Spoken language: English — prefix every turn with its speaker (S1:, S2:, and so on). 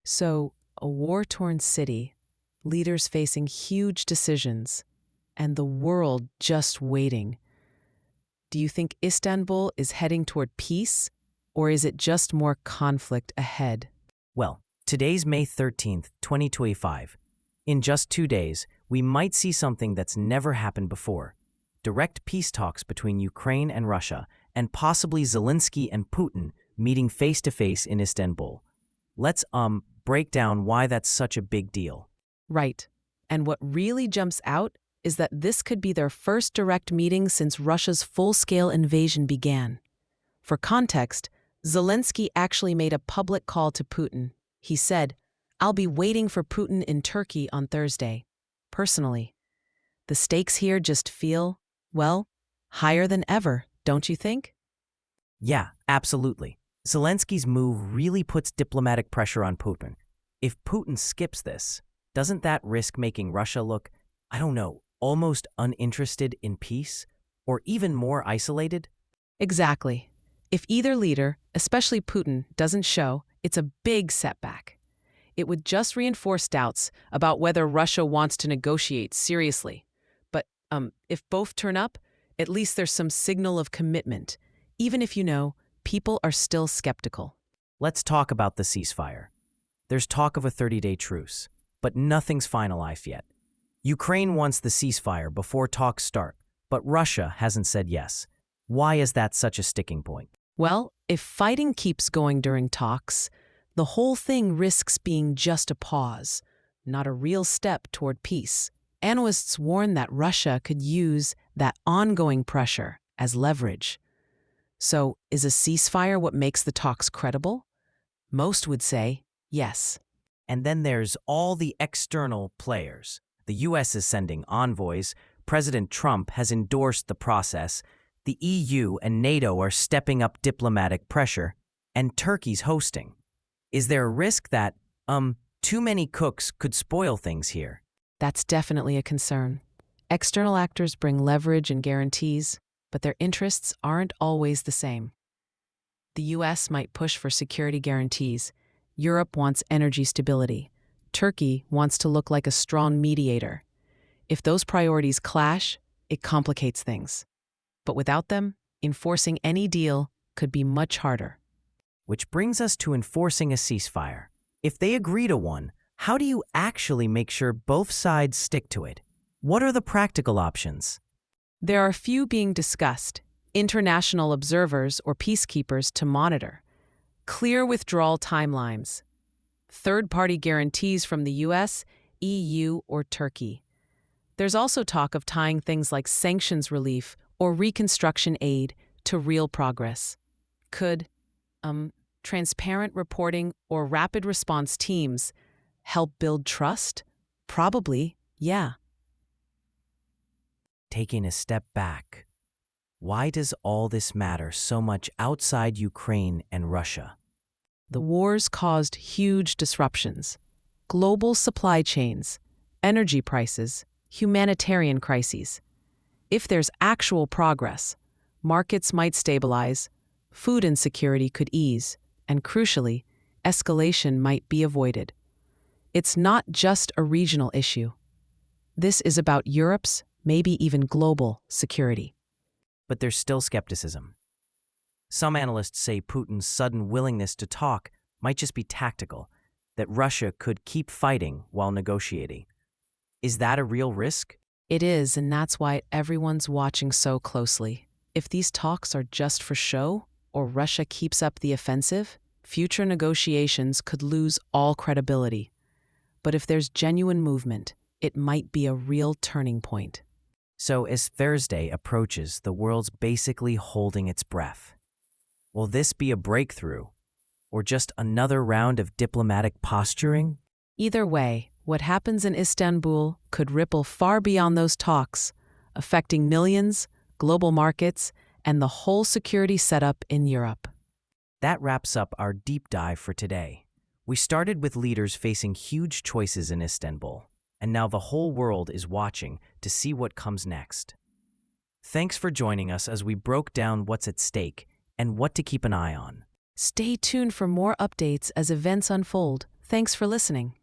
S1: So, a war-torn city, leaders facing huge decisions, and the world just waiting. Do you think Istanbul is heading toward peace, or is it just more conflict ahead?
S2: Well, today's May 13th, 2025. In just 2 days, we might see something that's never happened before. Direct peace talks between Ukraine and Russia, and possibly Zelensky and Putin meeting face-to-face in Istanbul. Let's break down why that's such a big deal.
S1: Right. And what really jumps out is that this could be their first direct meeting since Russia's full-scale invasion began. For context, Zelensky actually made a public call to Putin. He said, "I'll be waiting for Putin in Turkey on Thursday." Personally, the stakes here just feel, well, higher than ever, don't you think?
S2: Yeah, absolutely. Zelensky's move really puts diplomatic pressure on Putin. If Putin skips this, doesn't that risk making Russia look, I don't know, almost uninterested in peace? Or even more isolated?
S1: Exactly. If either leader, especially Putin, doesn't show, it's a big setback. It would just reinforce doubts about whether Russia wants to negotiate seriously. But if both turn up, at least there's some signal of commitment, even if people are still skeptical.
S2: Let's talk about the ceasefire. There's talk of a 30-day truce, but nothing's finalized yet. Ukraine wants the ceasefire before talks start, but Russia hasn't said yes. Why is that such a sticking point?
S1: Well, if fighting keeps going during talks, the whole thing risks being just a pause, not a real step toward peace. Analysts warn that Russia could use that ongoing pressure as leverage. So, is a ceasefire what makes the talks credible? Most would say yes.
S2: And then there's all the external players. The US is sending envoys, President Trump has endorsed the process, the EU and NATO are stepping up diplomatic pressure, and Turkey's hosting. Is there a risk that, too many cooks could spoil things here?
S1: That's definitely a concern. External actors bring leverage and guarantees, but their interests aren't always the same. The US might push for security guarantees. Europe wants energy stability. Turkey wants to look like a strong mediator. If those priorities clash, it complicates things. But without them, enforcing any deal could be much harder.
S2: Which brings us to enforcing a ceasefire. If they agree to one, how do you actually make sure both sides stick to it? What are the practical options?
S1: There are a few being discussed: international observers or peacekeepers to monitor, clear withdrawal timelines, third-party guarantees from the US, EU, or Turkey. There's also talk of tying things like sanctions relief or reconstruction aid to real progress. Could transparent reporting or rapid response teams help build trust? Probably, yeah.
S2: Taking a step back, why does all this matter so much outside Ukraine and Russia?
S1: The wars caused huge disruptions: global supply chains, energy prices, humanitarian crises. If there's actual progress, markets might stabilize, food insecurity could ease, and crucially, escalation might be avoided. It's not just a regional issue. This is about Europe's, maybe even global, security.
S2: But there's still skepticism. Some analysts say Putin's sudden willingness to talk might just be tactical, that Russia could keep fighting while negotiating. Is that a real risk?
S1: It is, and that's why everyone's watching so closely. If these talks are just for show, or Russia keeps up the offensive, future negotiations could lose all credibility. But if there's genuine movement, it might be a real turning point.
S2: So as Thursday approaches, the world's basically holding its breath. Will this be a breakthrough, or just another round of diplomatic posturing?
S1: Either way, what happens in Istanbul could ripple far beyond those talks, affecting millions, global markets, and the whole security setup in Europe.
S2: That wraps up our deep dive for today. We started with leaders facing huge choices in Istanbul, and now the whole world is watching to see what comes next. Thanks for joining us as we broke down what's at stake and what to keep an eye on.
S1: Stay tuned for more updates as events unfold. Thanks for listening.